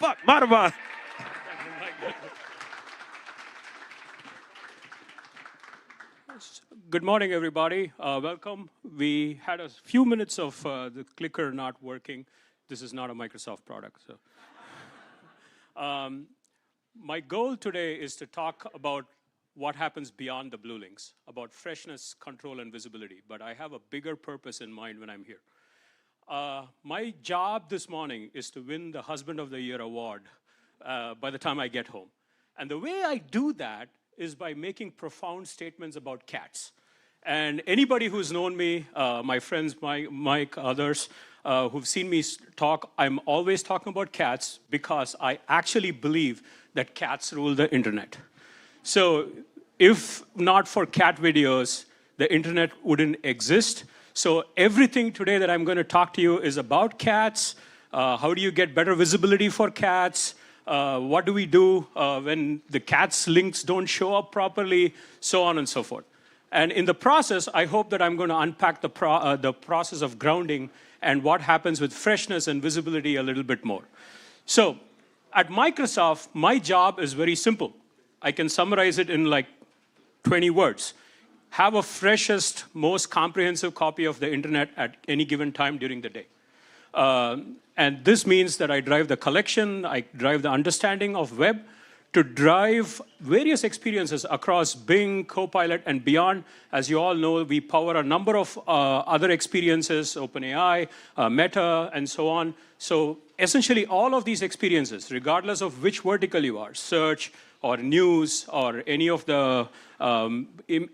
Fuck, Madhavan. Good morning, everybody. Welcome. We had a few minutes of the clicker not working. This is not a Microsoft product. So, my goal today is to talk about what happens beyond the blue links, about freshness, control, and visibility. But I have a bigger purpose in mind when I'm here. My job this morning is to win the Husband of the Year award by the time I get home. And the way I do that is by making profound statements about cats. And anybody who's known me, my friends, Mike, others, who've seen me talk, I'm always talking about cats because I actually believe that cats rule the internet. So if not for cat videos, the internet wouldn't exist. So everything today that I'm going to talk to you is about cats. How do you get better visibility for cats? What do we do when the cat's links don't show up properly? So on and so forth. And in the process, I hope that I'm going to unpack the process of grounding and what happens with freshness and visibility a little bit more. So at Microsoft, my job is very simple. I can summarize it in like 20 words. Have a freshest, most comprehensive copy of the internet at any given time during the day. And this means that I drive the collection, I drive the understanding of web to drive various experiences across Bing, Copilot, and beyond. As you all know, we power a number of other experiences, OpenAI, Meta, and so on. So essentially, all of these experiences, regardless of which vertical you are, search or news or any of the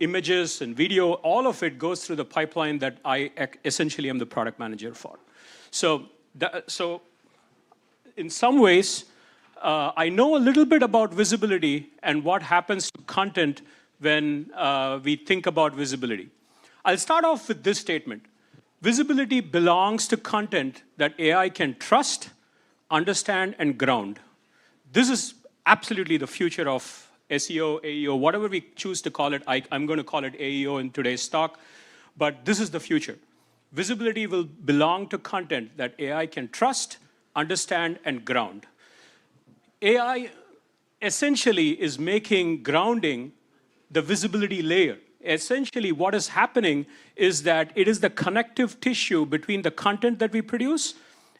images and video, all of it goes through the pipeline that I essentially am the product manager for. So in some ways, I know a little bit about visibility and what happens to content when we think about visibility. I'll start off with this statement. Visibility belongs to content that AI can trust, understand, and ground. This is absolutely the future of SEO, AEO, whatever we choose to call it. I'm going to call it AEO in today's talk, but this is the future. Visibility will belong to content that AI can trust, understand, and ground. AI essentially is making grounding the visibility layer. Essentially, what is happening is that it is the connective tissue between the content that we produce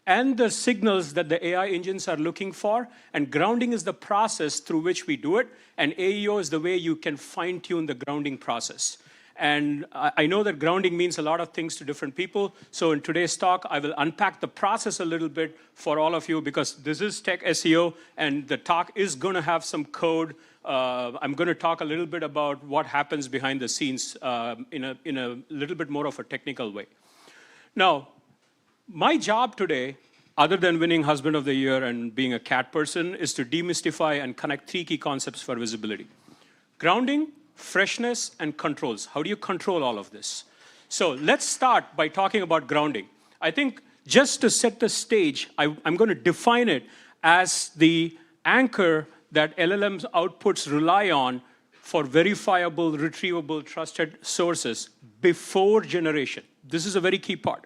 and the signals that the AI engines are looking for, and grounding is the process through which we do it, and AEO is the way you can fine-tune the grounding process. And I know that grounding means a lot of things to different people, so in today's talk, I will unpack the process a little bit for all of you, because this is tech SEO, and the talk is going to have some code. I'm going to talk a little bit about what happens behind the scenes in a little bit more of a technical way. Now, my job today, other than winning Husband of the Year and being a cat person, is to demystify and connect three key concepts for visibility: grounding, freshness, and controls. How do you control all of this? So let's start by talking about grounding. I think just to set the stage, I'm going to define it as the anchor that LLM's outputs rely on for verifiable, retrievable, trusted sources before generation. This is a very key part.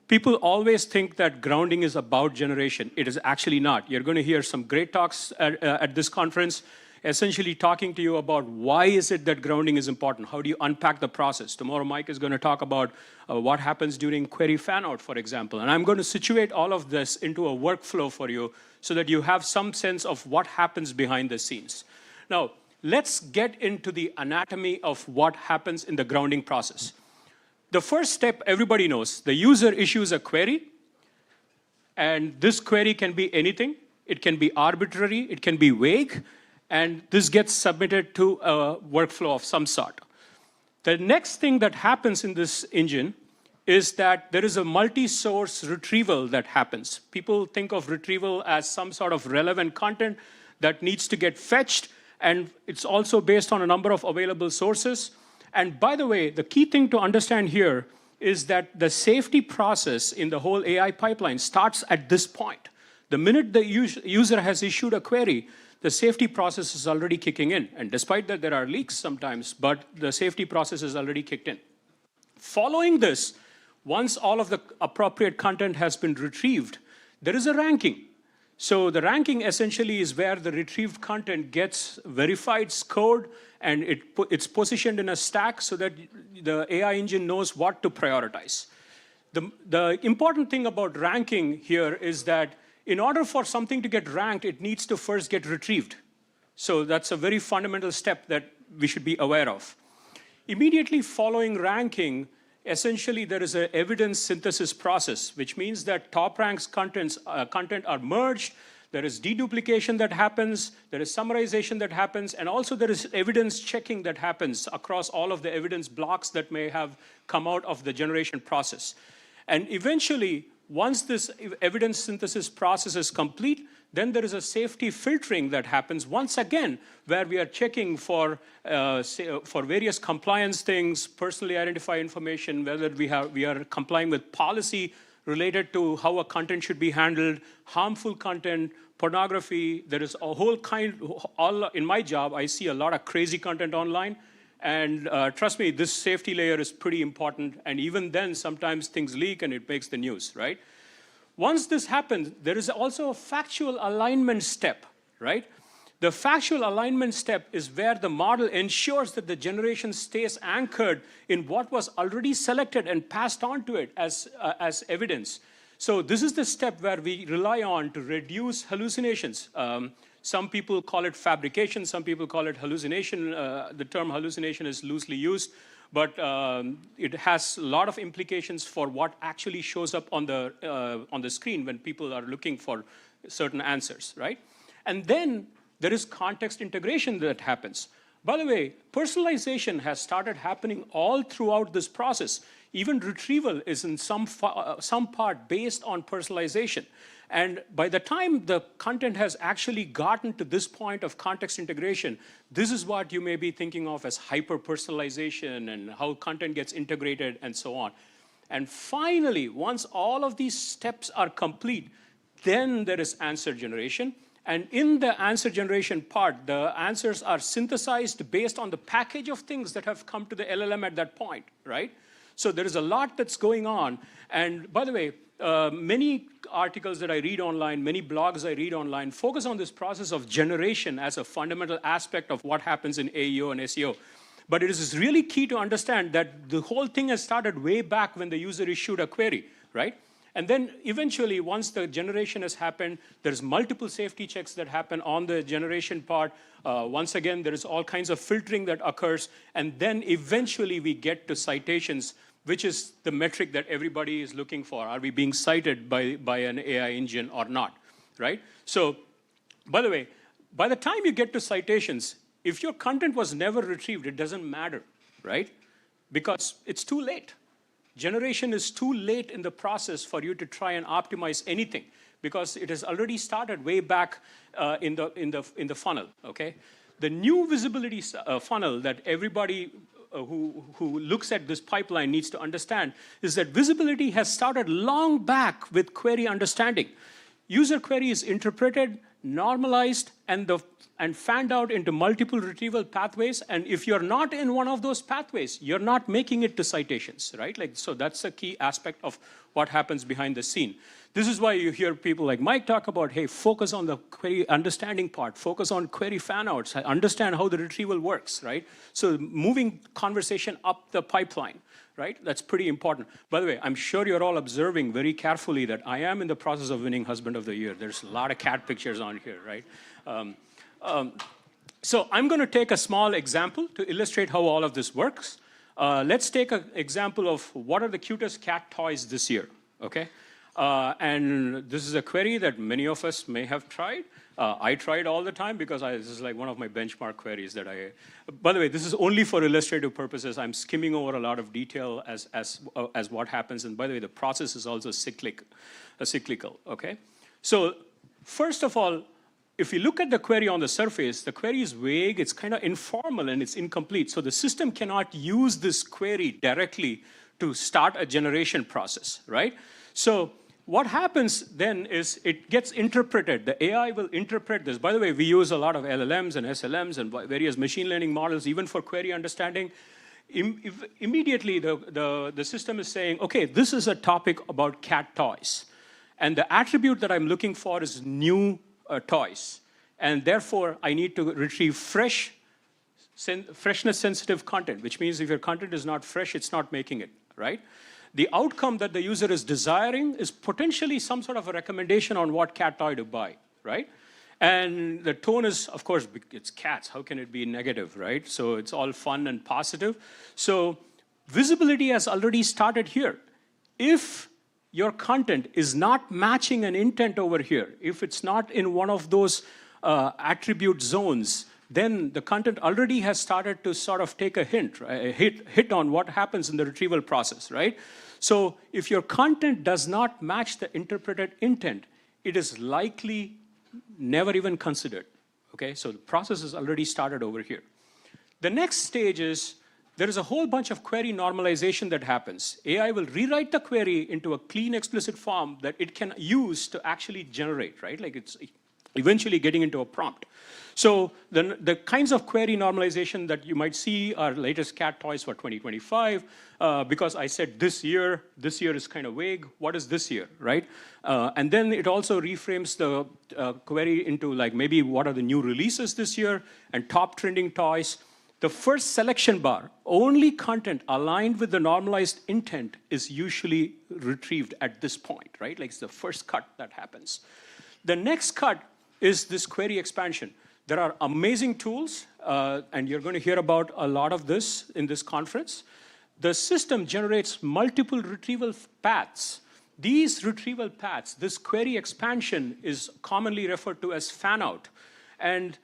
People always think that grounding is about generation. It is actually not. You're going to hear some great talks at this conference, essentially talking to you about why is it that grounding is important. How do you unpack the process? Tomorrow, Mike is going to talk about what happens during query fanout, for example. And I'm going to situate all of this into a workflow for you so that you have some sense of what happens behind the scenes. Now, let's get into the anatomy of what happens in the grounding process. The first step, everybody knows. The user issues a query, and this query can be anything. It can be arbitrary, it can be vague, and this gets submitted to a workflow of some sort. The next thing that happens in this engine is that there is a multi-source retrieval that happens. People think of retrieval as some sort of relevant content that needs to get fetched, and it's also based on a number of available sources. And by the way, the key thing to understand here is that the safety process in the whole AI pipeline starts at this point. The minute the user has issued a query, the safety process is already kicking in. And despite that, there are leaks sometimes, but the safety process is already kicked in. Following this, once all of the appropriate content has been retrieved, there is a ranking. So the ranking essentially is where the retrieved content gets verified, scored, and it's positioned in a stack so that the AI engine knows what to prioritize. The important thing about ranking here is that in order for something to get ranked, it needs to first get retrieved. So that's a very fundamental step that we should be aware of. Immediately following ranking, essentially there is an evidence synthesis process, which means that top ranks content are merged, there is deduplication that happens, there is summarization that happens, and also there is evidence checking that happens across all of the evidence blocks that may have come out of the generation process. And eventually, once this evidence synthesis process is complete, then there is a safety filtering that happens once again, where we are checking for various compliance things, personally identified information, whether we are complying with policy related to how a content should be handled, harmful content, pornography. There is a whole in my job, I see a lot of crazy content online. And trust me, this safety layer is pretty important. And even then, sometimes things leak and it makes the news, right? Once this happens, there is also a factual alignment step, right? The factual alignment step is where the model ensures that the generation stays anchored in what was already selected and passed on to it as evidence. So this is the step where we rely on to reduce hallucinations. Some people call it fabrication, some people call it hallucination. The term hallucination is loosely used, but it has a lot of implications for what actually shows up on the screen when people are looking for certain answers, right? And then there is context integration that happens. By the way, personalization has started happening all throughout this process. Even retrieval is in some part based on personalization. And by the time the content has actually gotten to this point of context integration, this is what you may be thinking of as hyper-personalization and how content gets integrated and so on. And finally, once all of these steps are complete, then there is answer generation. And in the answer generation part, the answers are synthesized based on the package of things that have come to the LLM at that point, right? So there is a lot that's going on. And by the way, many articles that I read online, many blogs I read online, focus on this process of generation as a fundamental aspect of what happens in AEO and SEO. But it is really key to understand that the whole thing has started way back when the user issued a query, right? And then eventually, once the generation has happened, there's multiple safety checks that happen on the generation part. Once again, there is all kinds of filtering that occurs. And then eventually we get to citations, which is the metric that everybody is looking for. Are we being cited by an AI engine or not, right? So, by the way, by the time you get to citations, if your content was never retrieved, it doesn't matter, right? Because it's too late. Generation is too late in the process for you to try and optimize anything because it has already started way back in the funnel, okay? The new visibility funnel that everybody who looks at this pipeline needs to understand is that visibility has started long back with query understanding. User query is interpreted, normalized, and fanned out into multiple retrieval pathways. And if you're not in one of those pathways, you're not making it to citations, right? So that's a key aspect of what happens behind the scene. This is why you hear people like Mike talk about, hey, focus on the query understanding part, focus on query fan-outs, understand how the retrieval works, right? So moving conversation up the pipeline, right? That's pretty important. By the way, I'm sure you're all observing very carefully that I am in the process of winning Husband of the Year. There's a lot of cat pictures on here, right? So I'm going to take a small example to illustrate how all of this works. Let's take an example of what are the cutest cat toys this year, okay? And this is a query that many of us may have tried. I try it all the time because this is like one of my benchmark queries that by the way, this is only for illustrative purposes. I'm skimming over a lot of detail as what happens. And by the way, the process is also cyclical, okay? So first of all, if you look at the query on the surface, the query is vague, it's kind of informal, and it's incomplete. So the system cannot use this query directly to start a generation process, right? So what happens then is it gets interpreted. The AI will interpret this. By the way, we use a lot of LLMs and SLMs and various machine learning models, even for query understanding. Immediately, the system is saying, OK, this is a topic about cat toys. And the attribute that I'm looking for is new toys. And therefore, I need to retrieve freshness-sensitive content, which means if your content is not fresh, it's not making it, right? The outcome that the user is desiring is potentially some sort of a recommendation on what cat toy to buy, right? And the tone is, of course, it's cats. How can it be negative, right? So it's all fun and positive. So visibility has already started here. If your content is not matching an intent over here, if it's not in one of those attribute zones, then the content already has started to sort of take a hit on what happens in the retrieval process, right? So if your content does not match the interpreted intent, it is likely never even considered, okay? So the process is already started over here. The next stage is there is a whole bunch of query normalization that happens. AI will rewrite the query into a clean, explicit form that it can use to actually generate, right? Like it's eventually getting into a prompt. So the kinds of query normalization that you might see are latest cat toys for 2025. Because I said this year is kind of vague. What is this year, right? And then it also reframes the query into like maybe what are the new releases this year and top trending toys. The first selection bar, only content aligned with the normalized intent is usually retrieved at this point, right? Like it's the first cut that happens. The next cut is this query expansion. There are amazing tools, and you're going to hear about a lot of this in this conference. The system generates multiple retrieval paths. These retrieval paths, this query expansion is commonly referred to as fan-out. And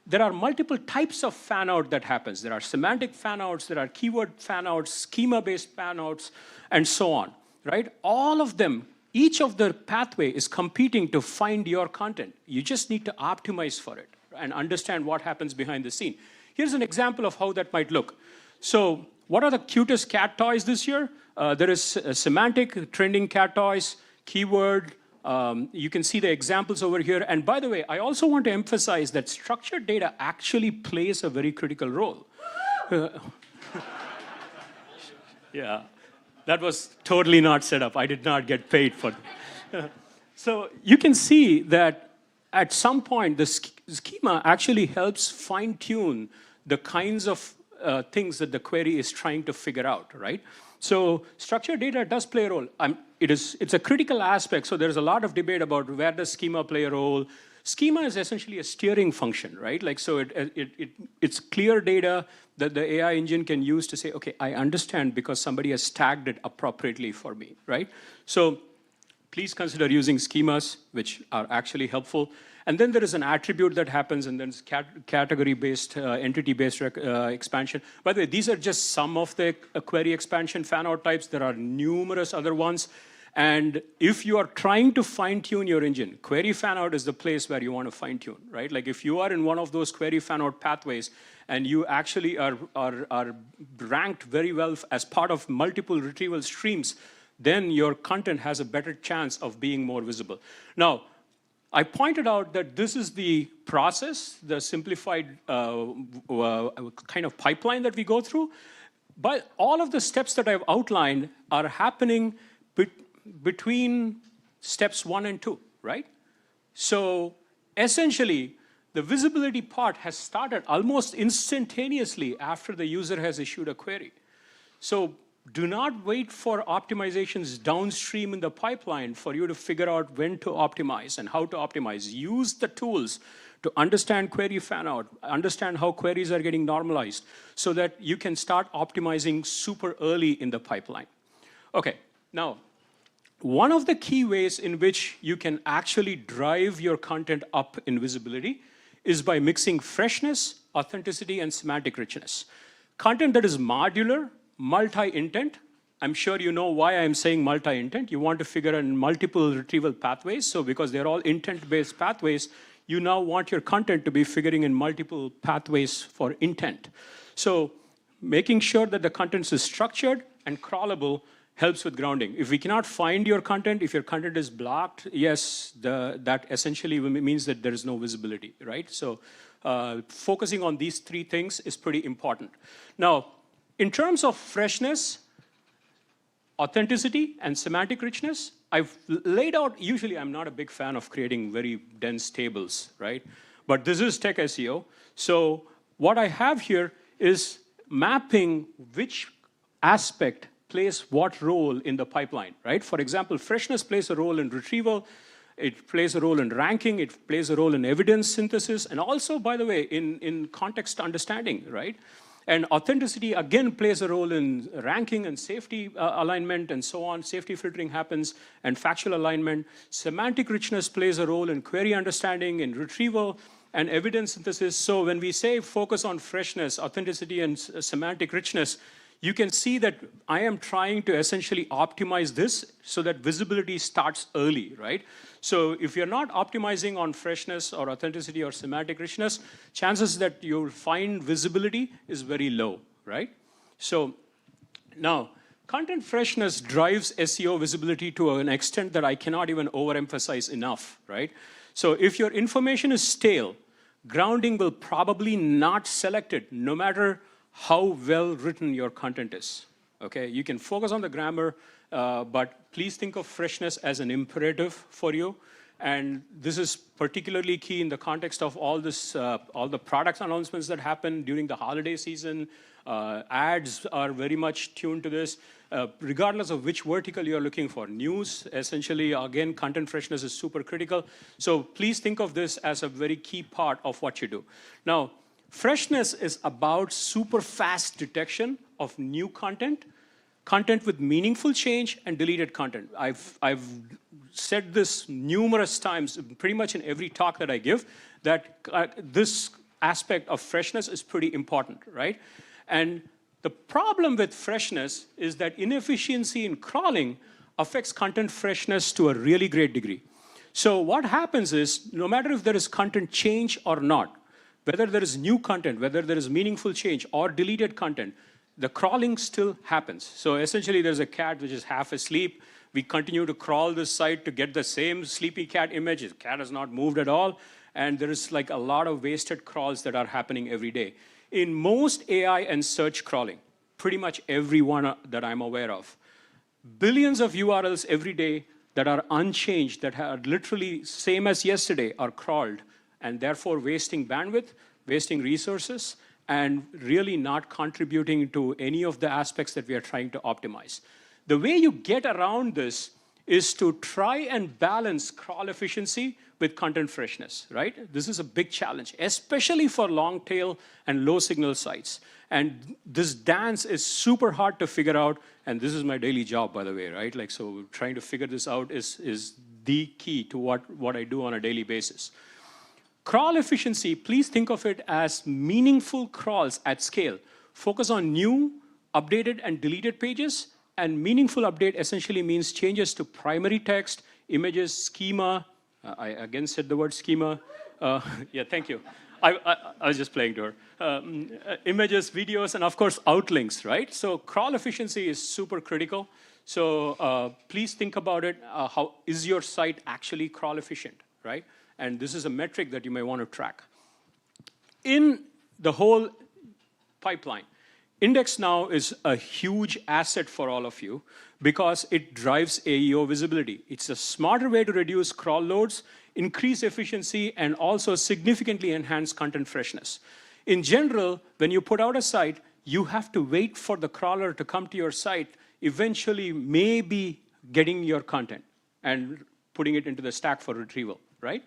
there are multiple types of fan-out that happens. There are semantic fan-outs, there are keyword fan-outs, schema-based fan-outs, and so on, right? All of them, each of the pathway is competing to find your content. You just need to optimize for it and understand what happens behind the scene. Here's an example of how that might look. So what are the cutest cat toys this year? There is semantic trending cat toys, keyword. You can see the examples over here. And by the way, I also want to emphasize that structured data actually plays a very critical role. Yeah, that was totally not set up. I did not get paid for that. So you can see that at some point, the schema actually helps fine-tune the kinds of things that the query is trying to figure out, right? So structured data does play a role. It's a critical aspect, so there's a lot of debate about where does schema play a role. Schema is essentially a steering function, right? Like, so it's clear data that the AI engine can use to say, okay, I understand because somebody has tagged it appropriately for me, right? So please consider using schemas, which are actually helpful. And then there is an attribute that happens, and then it's category-based, entity-based expansion. By the way, these are just some of the query expansion fan-out types. There are numerous other ones. And if you are trying to fine-tune your engine, query fan-out is the place where you want to fine-tune, right? Like if you are in one of those query fan-out pathways, and you actually are ranked very well as part of multiple retrieval streams, then your content has a better chance of being more visible. Now, I pointed out that this is the process, the simplified kind of pipeline that we go through. But all of the steps that I've outlined are happening between steps 1 and 2, right? So essentially, the visibility part has started almost instantaneously after the user has issued a query. So do not wait for optimizations downstream in the pipeline for you to figure out when to optimize and how to optimize. Use the tools to understand query fan-out, understand how queries are getting normalized so that you can start optimizing super early in the pipeline. Okay, now, one of the key ways in which you can actually drive your content up in visibility is by mixing freshness, authenticity, and semantic richness. Content that is modular, multi-intent. I'm sure you know why I'm saying multi-intent. You want to figure out multiple retrieval pathways. So because they're all intent-based pathways, you now want your content to be figuring in multiple pathways for intent. So making sure that the content is structured and crawlable helps with grounding. If we cannot find your content, if your content is blocked, yes, that essentially means that there is no visibility, right? So focusing on these 3 things is pretty important. Now, in terms of freshness, authenticity and semantic richness. I've laid out, usually I'm not a big fan of creating very dense tables, right? But this is tech SEO. So what I have here is mapping which aspect plays what role in the pipeline, right? For example, freshness plays a role in retrieval, it plays a role in ranking, it plays a role in evidence synthesis, and also, by the way, in context understanding, right? And authenticity, again, plays a role in ranking and safety alignment and so on. Safety filtering happens, and factual alignment. Semantic richness plays a role in query understanding, in retrieval, and evidence synthesis. So when we say focus on freshness, authenticity, and semantic richness, you can see that I am trying to essentially optimize this so that visibility starts early, right? So if you're not optimizing on freshness or authenticity or semantic richness, chances that you'll find visibility is very low, right? So now, content freshness drives SEO visibility to an extent that I cannot even overemphasize enough, right? So if your information is stale, grounding will probably not select it, no matter how well written your content is, okay? You can focus on the grammar, but please think of freshness as an imperative for you. And this is particularly key in the context of all the product announcements that happen during the holiday season. Ads are very much tuned to this, regardless of which vertical you're looking for. News, essentially, again, content freshness is super critical. So please think of this as a very key part of what you do. Now, freshness is about super fast detection of new content, content with meaningful change, and deleted content. I've said this numerous times, pretty much in every talk that I give, that this aspect of freshness is pretty important, right? And the problem with freshness is that inefficiency in crawling affects content freshness to a really great degree. So what happens is, no matter if there is content change or not, whether there is new content, whether there is meaningful change or deleted content, the crawling still happens. So essentially, there's a cat which is half asleep. We continue to crawl this site to get the same sleepy cat image. The cat has not moved at all. And there is like a lot of wasted crawls that are happening every day. In most AI and search crawling, pretty much every one that I'm aware of, billions of URLs every day that are unchanged, that are literally same as yesterday, are crawled, and therefore wasting bandwidth, wasting resources, and really not contributing to any of the aspects that we are trying to optimize. The way you get around this is to try and balance crawl efficiency with content freshness, right? This is a big challenge, especially for long tail and low signal sites. And this dance is super hard to figure out, and this is my daily job, by the way, right? Like, so trying to figure this out is the key to what I do on a daily basis. Crawl efficiency, please think of it as meaningful crawls at scale. Focus on new, updated, and deleted pages. And meaningful update essentially means changes to primary text, images, schema. I again said the word schema. Yeah, thank you. I was just playing to her. Images, videos, and of course, outlinks, right? So crawl efficiency is super critical. So please think about it. How is your site actually crawl efficient, right? And this is a metric that you may want to track. In the whole pipeline, IndexNow is a huge asset for all of you because it drives AEO visibility. It's a smarter way to reduce crawl loads, increase efficiency, and also significantly enhance content freshness. In general, when you put out a site, you have to wait for the crawler to come to your site, eventually maybe getting your content and putting it into the stack for retrieval, right?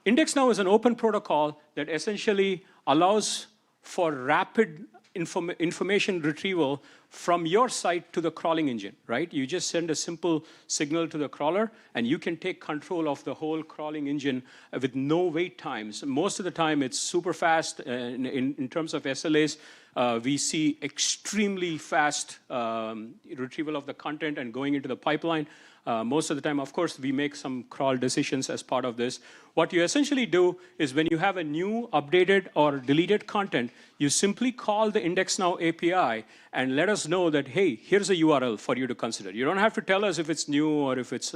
IndexNow is an open protocol that essentially allows for rapid information retrieval from your site to the crawling engine, right? You just send a simple signal to the crawler, and you can take control of the whole crawling engine with no wait times. Most of the time, it's super fast. In terms of SLAs, we see extremely fast retrieval of the content and going into the pipeline. Most of the time, of course, we make some crawl decisions as part of this. What you essentially do is when you have a new, updated, or deleted content, you simply call the IndexNow API and let us know that, hey, here's a URL for you to consider. You don't have to tell us if it's new or if it's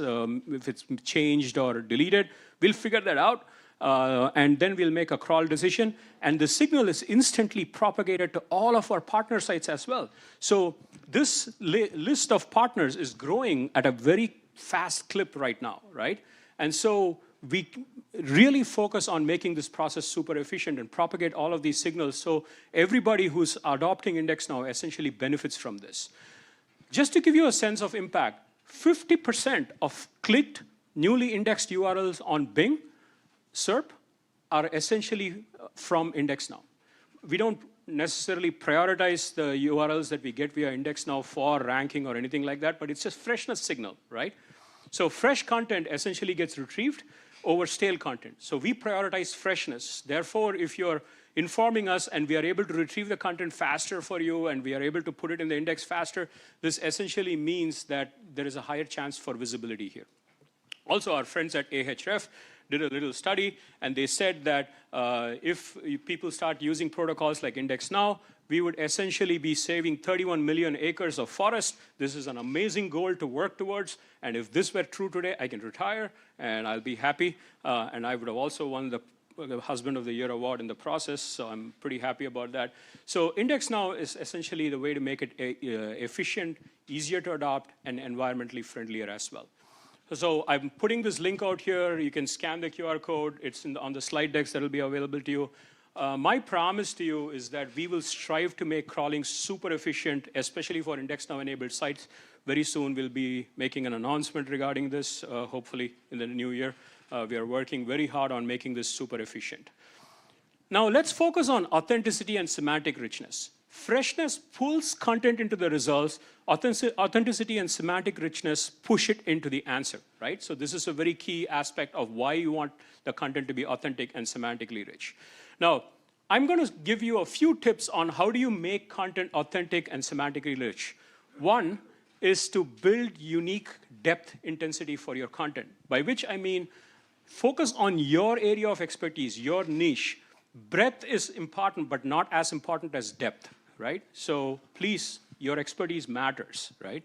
changed or deleted. We'll figure that out. and then we'll make a crawl decision, and the signal is instantly propagated to all of our partner sites as well. So this list of partners is growing at a very fast clip right now, right? And so we really focus on making this process super efficient and propagate all of these signals so everybody who's adopting IndexNow essentially benefits from this. Just to give you a sense of impact, 50% of clicked, newly indexed URLs on Bing, SERP, are essentially from IndexNow. We don't necessarily prioritize the URLs that we get via IndexNow for ranking or anything like that, but it's just freshness signal, right? So fresh content essentially gets retrieved over stale content. So we prioritize freshness. Therefore, if you're informing us and we are able to retrieve the content faster for you and we are able to put it in the index faster, this essentially means that there is a higher chance for visibility here. Also, our friends at Ahrefs did a little study, and they said that if people start using protocols like IndexNow, we would essentially be saving 31 million acres of forest. This is an amazing goal to work towards, and if this were true today, I can retire, and I'll be happy, and I would have also won the Husband of the Year award in the process, so I'm pretty happy about that. So IndexNow is essentially the way to make it efficient, easier to adopt, and environmentally friendlier as well. So I'm putting this link out here. You can scan the QR code. It's on the slide decks that will be available to you. My promise to you is that we will strive to make crawling super efficient, especially for IndexNow-enabled sites. Very soon, we'll be making an announcement regarding this, hopefully in the new year. We are working very hard on making this super efficient. Now, let's focus on authenticity and semantic richness. Freshness pulls content into the results. Authenticity and semantic richness push it into the answer, right? So this is a very key aspect of why you want the content to be authentic and semantically rich. Now, I'm going to give you a few tips on how do you make content authentic and semantically rich. One is to build unique depth intensity for your content, by which I mean focus on your area of expertise, your niche. Breadth is important, but not as important as depth, right? So please, your expertise matters, right?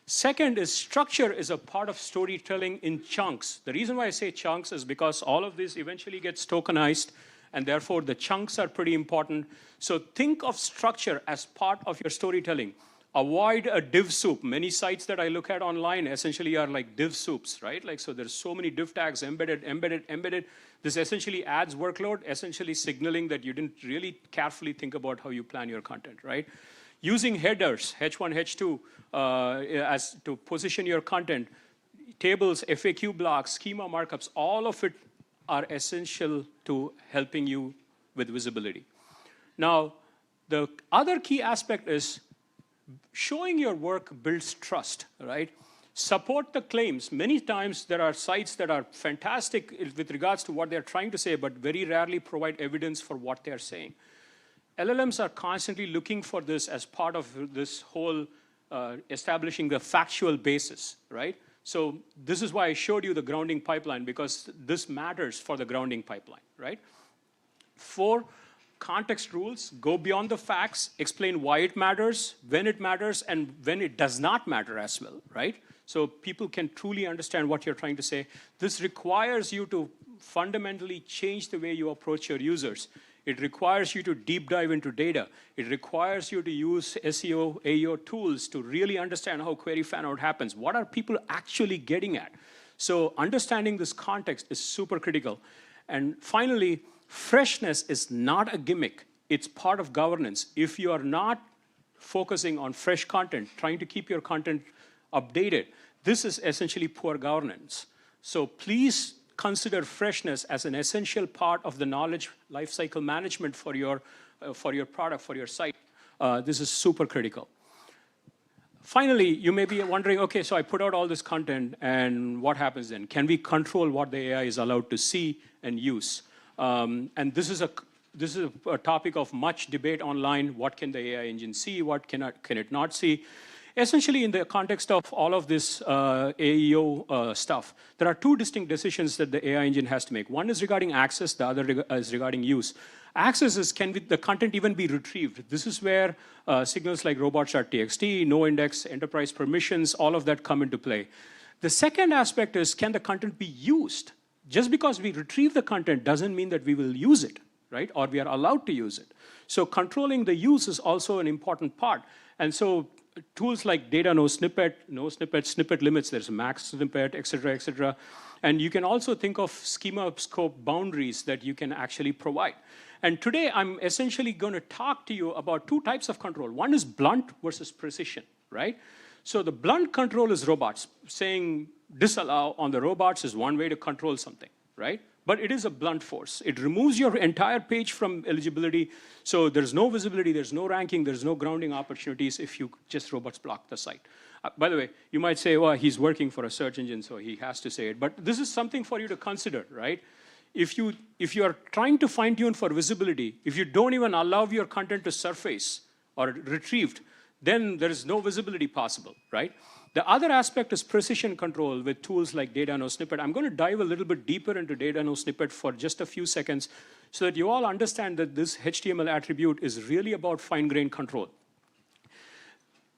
Second is structure is a part of storytelling in chunks. The reason why I say chunks is because all of this eventually gets tokenized, and therefore the chunks are pretty important. So think of structure as part of your storytelling. Avoid a div soup. Many sites that I look at online essentially are like div soups, right? Like, so there's so many div tags embedded, embedded, embedded. This essentially adds workload, essentially signaling that you didn't really carefully think about how you plan your content, right? Using headers, H1, H2, as to position your content, tables, FAQ blocks, schema markups, all of it are essential to helping you with visibility. Now, the other key aspect is showing your work builds trust, right? Support the claims. Many times there are sites that are fantastic with regards to what they're trying to say, but very rarely provide evidence for what they're saying. LLMs are constantly looking for this as part of this whole establishing the factual basis, right? So this is why I showed you the grounding pipeline, because this matters for the grounding pipeline, right? 4, context rules. Go beyond the facts, explain why it matters, and when it does not matter as well, right? So people can truly understand what you're trying to say. This requires you to fundamentally change the way you approach your users. It requires you to deep dive into data. It requires you to use SEO, AEO tools to really understand how query fanout happens. What are people actually getting at? So understanding this context is super critical. And finally, freshness is not a gimmick. It's part of governance. If you are not focusing on fresh content, trying to keep your content updated, this is essentially poor governance. So please consider freshness as an essential part of the knowledge lifecycle management for your product, for your site. This is super critical. Finally, you may be wondering, okay, so I put out all this content, and what happens then? Can we control what the AI is allowed to see and use? And this is a topic of much debate online. What can the AI engine see? What can it not see? Essentially, in the context of all of this AEO stuff, there are 2 distinct decisions that the AI engine has to make. One is regarding access, the other is regarding use. Access is, can the content even be retrieved? This is where signals like robots.txt, no index, enterprise permissions, all of that come into play. The second aspect is, can the content be used? just because we retrieve the content doesn't mean that we will use it, right? Or we are allowed to use it. So controlling the use is also an important part. And so tools like data no snippet, snippet limits, there's max snippet, et cetera, et cetera. And you can also think of schema scope boundaries that you can actually provide. And today I'm essentially going to talk to you about two types of control. One is blunt versus precision, right? So the blunt control is robots. Saying disallow on the robots is one way to control something, right? But it is a blunt force. It removes your entire page from eligibility. So there's no visibility, there's no ranking, there's no grounding opportunities if you just robots block the site. By the way, you might say, well, he's working for a search engine, so he has to say it. But this is something for you to consider, right? If you are trying to fine tune for visibility, if you don't even allow your content to surface or retrieved, then there is no visibility possible, right? The other aspect is precision control with tools like data no snippet. I'm going to dive a little bit deeper into data no snippet for just a few seconds so that you all understand that this HTML attribute is really about fine-grained control.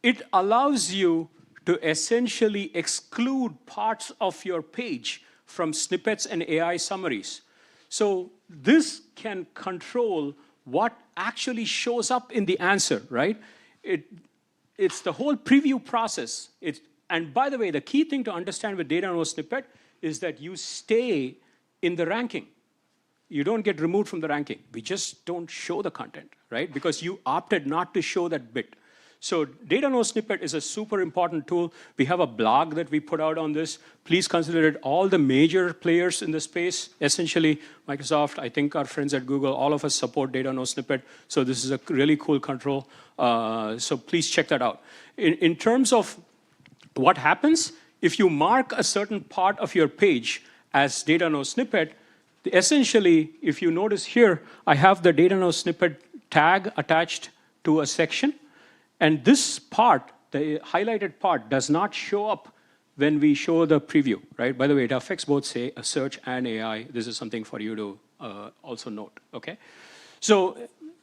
It allows you to essentially exclude parts of your page from snippets and AI summaries. So this can control what actually shows up in the answer, right? It's the whole preview process. And by the way, the key thing to understand with data no snippet is that you stay in the ranking. You don't get removed from the ranking. We just don't show the content, right? Because you opted not to show that bit. So data no snippet is a super important tool. We have a blog that we put out on this. Please consider it. All the major players in the space, essentially Microsoft, I think our friends at Google, all of us support data no snippet. So this is a really cool control. So please check that out. In terms of what happens, if you mark a certain part of your page as data no snippet, essentially, if you notice here, I have the data no snippet tag attached to a section. And this part, the highlighted part, does not show up when we show the preview, right? By the way, it affects both, say, a search and AI. This is something for you to also note, okay? So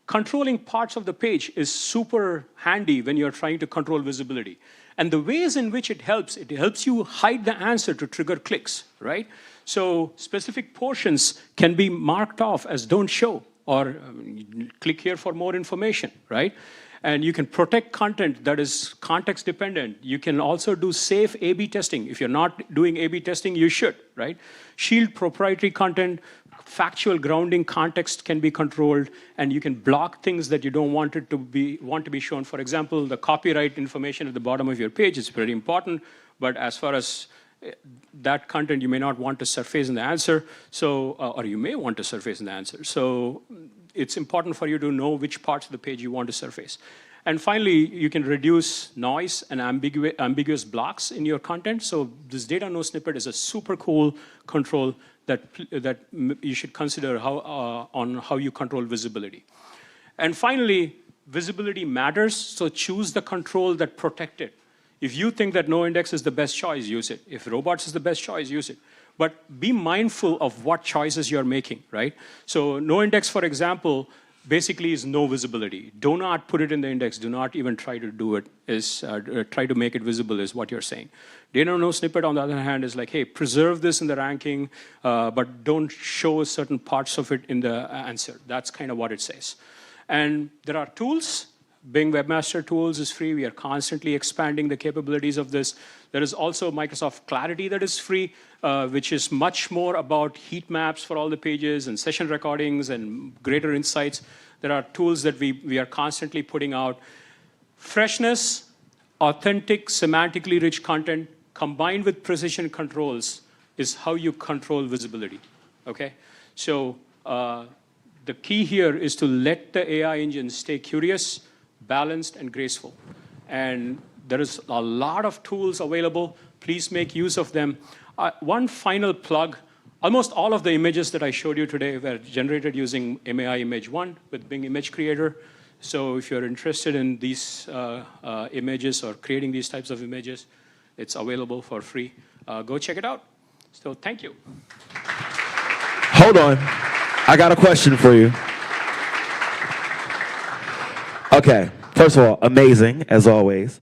controlling parts of the page is super handy when you're trying to control visibility. And the ways in which it helps you hide the answer to trigger clicks, right? So specific portions can be marked off as don't show, or click here for more information, right? And you can protect content that is context dependent. You can also do safe A/B testing. If you're not doing A/B testing, you should, right? Shield proprietary content, factual grounding context can be controlled, and you can block things that you don't want to be shown. For example, the copyright information at the bottom of your page is pretty important, but as far as that content you may not want to surface in the answer, so or you may want to surface in the answer. So it's important for you to know which parts of the page you want to surface. And finally, you can reduce noise and ambiguous blocks in your content. So this data no snippet is a super cool control that you should consider on how you control visibility. And finally, visibility matters, so choose the control that protects it. If you think that no index is the best choice, use it. If robots is the best choice, use it. But be mindful of what choices you're making, right? So no index, for example, basically is no visibility. Do not put it in the index. Do not even try to do it. Try to make it visible is what you're saying. Data no snippet, on the other hand, is like, hey, preserve this in the ranking, but don't show certain parts of it in the answer. That's kind of what it says. And there are tools. Bing Webmaster Tools is free. We are constantly expanding the capabilities of this. There is also Microsoft Clarity that is free, which is much more about heat maps for all the pages and session recordings and greater insights. There are tools that we are constantly putting out. Freshness, authentic, semantically rich content combined with precision controls is how you control visibility, okay? So the key here is to let the AI engine stay curious, balanced, and graceful. And there is a lot of tools available. Please make use of them. One final plug. Almost all of the images that I showed you today were generated using MAI Image 1 with Bing Image Creator. So if you're interested in these images or creating these types of images, it's available for free. Go check it out. So thank you. Hold on. I got a question for you. Okay, first of all, amazing, as always.